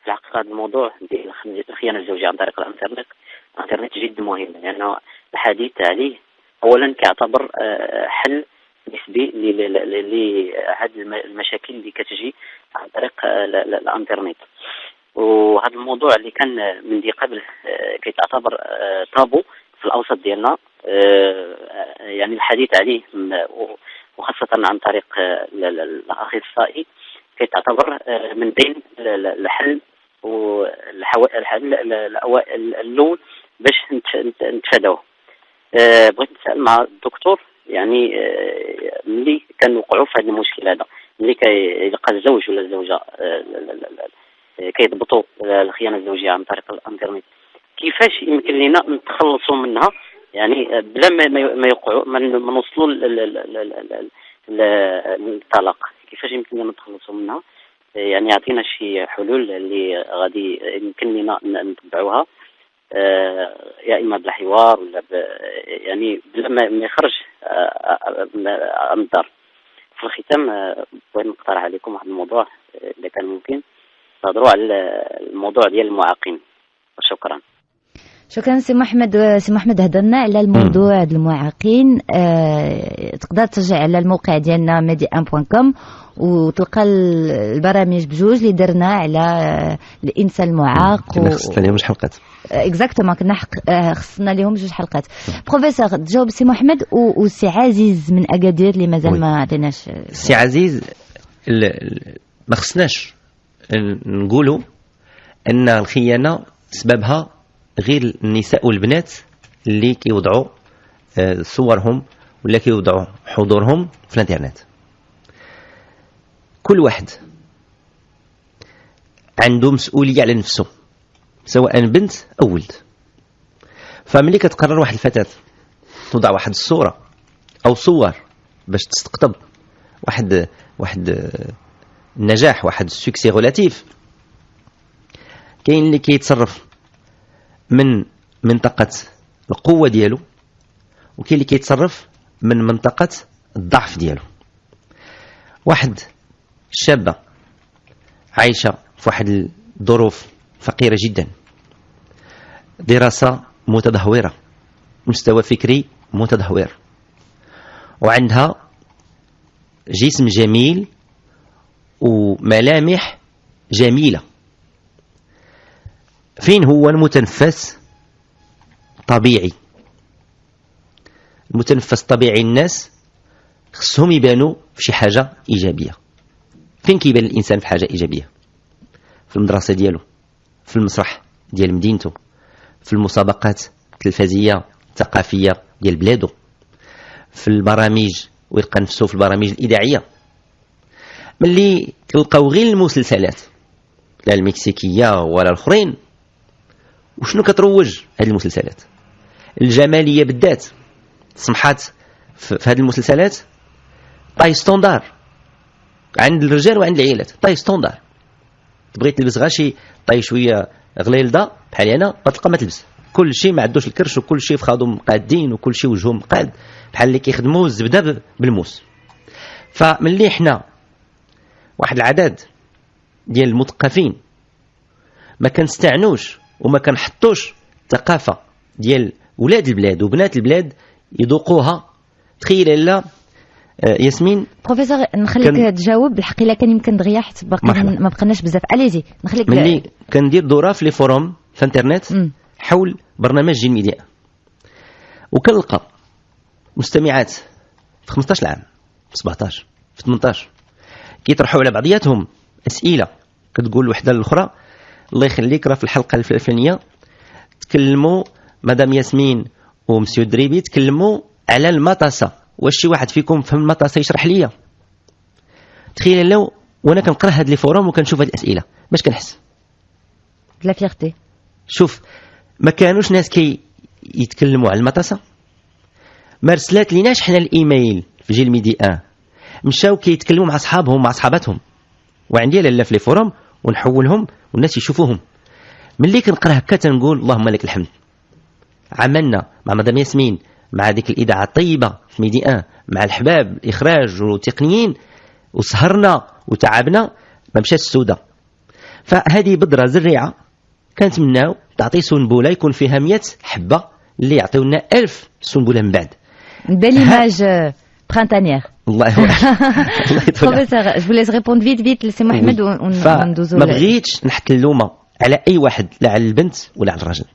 في الحقيقة هذا الموضوع ديال الخيانة الزوجية عن طريق الإنترنت جد مهم، لأنه الحديث عليه أولا كيعتبر حل نسبي لهذه المشاكل اللي كتجي عن طريق الإنترنت. وهذا الموضوع اللي كان من دي قبل كيتعتبر طابو في الأوسط ديالنا، يعني الحديث عليه وخاصة عن طريق الأخصائي كيتعتبر من بين الحل والحل الأول باش نتفاداوه. بغيت نسأل مع الدكتور، يعني ملي كنوقعوا في هذا المشكل هذا، ملي كيلقى الزوج ولا الزوجة كيضبطوا الخيانة الزوجية عن طريق الانترنت، كيفاش يمكن لنا نتخلصوا منها؟ يعني بلا ما يوقعوا ما نوصلوا للطلاق، كيفاش يمكن لنا نتخلصوا منها؟ يعني يعطينا شي حلول اللي غادي يمكن لنا نتبعوها، يا اما بلا حوار ولا يعني بلا ما يخرج من الدار. في الختام بغيت نقترح عليكم واحد الموضوع اذا كان ممكن نهضروا على الموضوع ديال المعاقين. شكرا. شكرا سي محمد. سي محمد هضرنا على الموضوع ديال المعاقين. تقدر ترجع على الموقع ديالنا medi1.com وتلقى البرامج بجوج اللي درنا على الانسان المعاق. كنا خصنا لهم جوج حلقات. اكزاكتومون كنا خصنا لهم جوج حلقات. بروفيسور تجاوب سي محمد وسي عزيز من اكادير اللي مازال ما عطيناش. سي عزيز ما خصناش نقولوا ان الخيانه سببها غير النساء والبنات اللي كيوضعوا صورهم ولا كيوضعوا حضورهم في الانترنت. كل واحد عنده مسؤوليه على نفسه سواء بنت او ولد. فملي كتقرر واحد الفتاه توضع واحد الصوره او صور باش تستقطب واحد النجاح، واحد السكسي ريلاتيف، كاين اللي كيتصرف من منطقة القوة ديالو وكاين اللي كيتصرف من منطقة الضعف ديالو. واحد شابة عايشة في واحد الظروف فقيرة جدا، دراسة متدهورة، مستوى فكري متدهور، وعندها جسم جميل وملامح جميلة. فين هو المتنفس طبيعي؟ المتنفس طبيعي الناس خصهم يبانوا في شي حاجة إيجابية. فين كيبان الإنسان في حاجة إيجابية؟ في المدرسة ديالو، في المسرح ديال مدينته، في المسابقات التلفزية الثقافية ديال بلادو، في البرامج ويلقى نفسه في البرامج الإذاعية. ملي تلقاو غير المسلسلات لا المكسيكية ولا الآخرين، وشنو كتروج هذه المسلسلات؟ الجمالية بالذات سمحات في هذه المسلسلات طاي ستوندار عند الرجال وعند العائلات. طاي ستوندار، تبغي تلبس غير شي طاي شويه غليلده بحال انا غتلقى ما تلبس كل شيء ما عندوش الكرش وكل شيء في خاضهم مقادين وكل شيء وجههم مقاد بحال اللي كيخدموا الزبده بالموس. فملي حنا واحد العدد ديال المثقفين ما كنستعنوش وما كنحطوش الثقافه ديال ولاد البلاد وبنات البلاد يذوقوها. تخيل لا ياسمين بروفيسور نخليك تجاوب الحقيقه كان يمكن دغيا حيت باقي ما بقيناش بزاف. اليزي نخليك. ملي كندير دوره في لي فوروم في انترنت حول برنامج جيل ميديا وكنلقى مستمعات في 15 عام في 17 في 18 كيطرحوا على بعضياتهم اسئله كتقول وحده للاخرى الله يخليك راه في الحلقه الفلانيه تكلموا مدام ياسمين ومسيو دريبي تكلموا على المطاسه، واش شي واحد فيكم فهم المطاسه يشرح ليا؟ تخيل لو وانا كنقرا هاد لي فوروم وكنشوف هاد الاسئله باش كنحس لا فيرتي. شوف ما كانوش ناس يتكلموا على المطاسه، ما رسلات ليناش حنا الايميل في جيل ميديا مشاو كيتكلموا مع اصحابهم مع اصحاباتهم وعندي لاله في لي فوروم ونحولهم والناس يشوفوهم. ملي كنقرا هكا تنقول اللهم لك الحمد. عملنا مع مدام ياسمين مع ديك الاذاعه الطيبه في ميديا مع الحباب الاخراج والتقنيين وسهرنا وتعبنا ما مشات السوده. فهذه بذره زريعه كنتمناو تعطي سنبله يكون فيها 100 حبه اللي يعطيونا 1000 سنبله من بعد. Belle image printanière. الله Professeur, je vous laisse répondre vite, laissez Mohamed وندوزو. ما بغيتش نحط اللومه على اي واحد لا على البنت ولا على الرجل،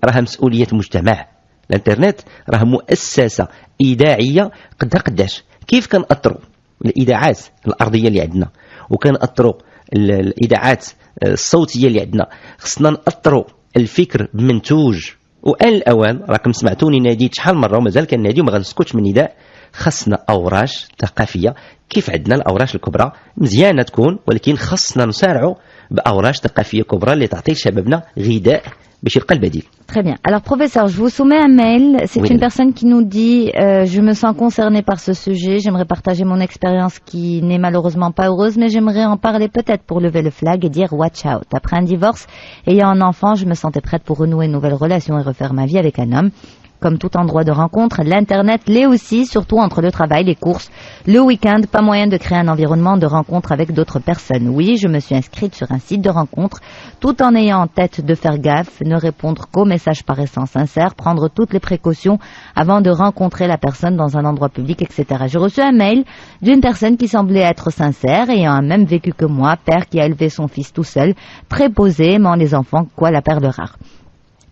راها مسؤوليه المجتمع. الانترنت راه مؤسسه اذاعيه قداش كيف كنأثروا الاذاعات الارضيه اللي عندنا وكنأثروا الاذاعات الصوتيه اللي عندنا، خصنا نأثروا الفكر بمنتوج. وآن الأوان راكم سمعتوني ناديت شحال مرة ومازال كنادي وما غنسكتش من نداء، خصنا أوراش ثقافية كيف عندنا الأوراش الكبرى مزيانة تكون، ولكن خصنا نسارعوا بأوراش ثقافية كبرى اللي تعطي شبابنا غذاء باش يلقى البديل. Très bien. Alors professeur, je vous soumets un mail. C'est une personne qui nous dit je me sens concernée par ce sujet, j'aimerais partager mon expérience qui n'est malheureusement pas heureuse, mais j'aimerais en parler peut-être pour lever le flag et dire watch out. Après un divorce, ayant un enfant, je me sentais prête pour renouer une nouvelle relation et refaire ma vie avec un homme. Comme tout endroit de rencontre, l'Internet l'est aussi, surtout entre le travail, les courses, le week-end, pas moyen de créer un environnement de rencontre avec d'autres personnes. Oui, je me suis inscrite sur un site de rencontre, tout en ayant en tête de faire gaffe, ne répondre qu'aux messages paraissant sincères, prendre toutes les précautions avant de rencontrer la personne dans un endroit public, etc. J'ai reçu un mail d'une personne qui semblait être sincère, ayant un même vécu que moi, père qui a élevé son fils tout seul, très posé, aimant les enfants, quoi la perle rare.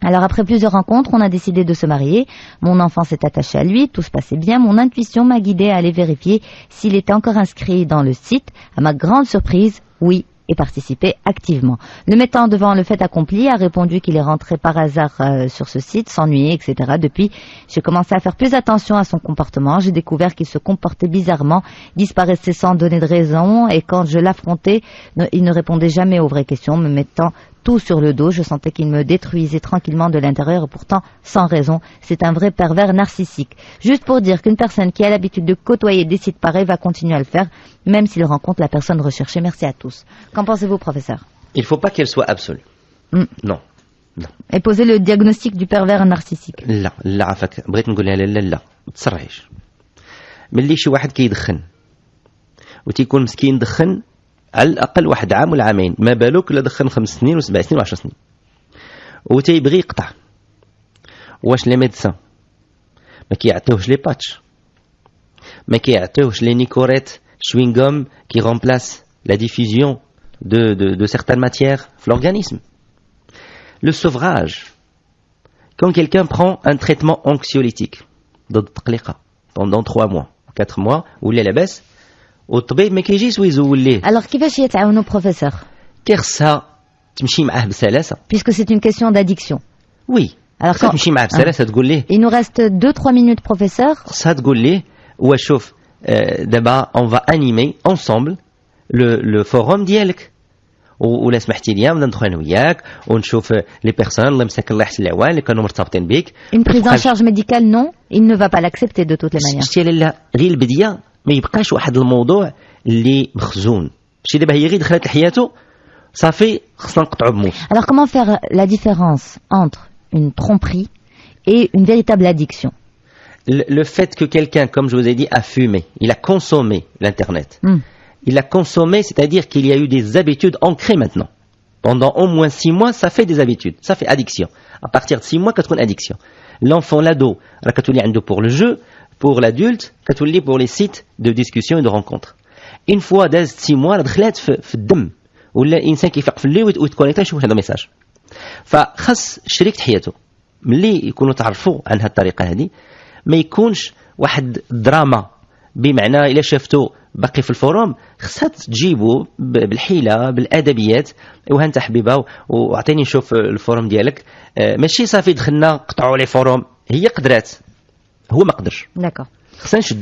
Alors après plusieurs rencontres, on a décidé de se marier. Mon enfant s'est attaché à lui, tout se passait bien. Mon intuition m'a guidée à aller vérifier s'il était encore inscrit dans le site. À ma grande surprise, oui, et participer activement. Le mettant devant le fait accompli, a répondu qu'il est rentré par hasard sur ce site, s'ennuyer, etc. Depuis, j'ai commencé à faire plus attention à son comportement. J'ai découvert qu'il se comportait bizarrement, disparaissait sans donner de raison, et quand je l'affrontais, il ne répondait jamais aux vraies questions, me mettant tout sur le dos. Je sentais qu'il me détruisait tranquillement de l'intérieur, et pourtant sans raison. C'est un vrai pervers narcissique. Juste pour dire qu'une personne qui a l'habitude de côtoyer des sites pareils va continuer à le faire, même s'il rencontre la personne recherchée. Merci à tous. Qu'en pensez-vous, professeur? Il ne faut pas qu'elle soit absolue. Non. Et poser le diagnostic du pervers narcissique. لا عفاك بغيت نقول لها لا ما تسرعيش. ملي شي واحد كيدخن وتيكون مسكين دخن على الأقل واحد عام ولا عامين، ما بالك لا دخن 5 سنين و7 سنين و10 سنين وتيبغي يقطع. واش لي ميدسان ما كيعطيوش لي باتش، ما كيعطيوش لي نيكوريت شوينغوم qui remplace la diffusion de certaines matières dans l'organisme. Le sevrage. Quand quelqu'un prend un traitement anxiolytique pendant 3 mois, 4 mois, ou il est la baisse, والطبيب ما كيجيش ويزول ليه. Alors كيفاش يتعاونوا professeur؟ كيخصها تمشي معاه بسلاسة. Puisque c'est une question d'addiction. Oui. Alors quand تمشي معاه بسلاسة تقول ليه. Il nous reste 2-3 minutes professeur. خصها تقول ليه وشوف دابا on va animer ensemble le forum ديالك ولا سمحتي لي نبدا ندخل انا وياك ونشوف لي بيرسون الله يمسك الله يحسن العوان اللي كانوا مرتبطين بك. Une prise en charge médicale non, il ne va pas l'accepter de toutes les manières. شتي لا غير البديه ما يبقاش واحد الموضوع اللي مخزون. شتي دابا هي غير دخلت لحياته صافي خصنا نقطعوا بموس. Alors comment faire la différence entre une tromperie et une véritable addiction? Le fait que quelqu'un, comme je vous ai dit, a fumé, il a consommé l'Internet. Il a consommé, c'est-à-dire qu'il y a eu des habitudes ancrées maintenant. Pendant au moins 6 mois, ça fait des habitudes. Ça fait addiction. À partir de 6 mois, c'est une addiction. L'enfant, l'ado, pour le jeu, pour l'adulte, pour les sites de discussion et de rencontres. Une fois داز 6 mois, دخلت في الدم. ولا الانسان كيفيق في الليل ويتكونيكتا يشوف هذا ميساج. فخص شريك حياته ملي يكونوا تعرفوا عن هذه الطريقه هذه ما يكونش واحد دراما بمعنى الا شفتو باقي في الفوروم خصها تجيبو بالحيله بالادبيات وها انت حبيبه واعطيني نشوف الفوروم ديالك ماشي صافي دخلنا قطعوا لي فوروم هي قدرات هو ما قدرش D'accord. خصنا نشدو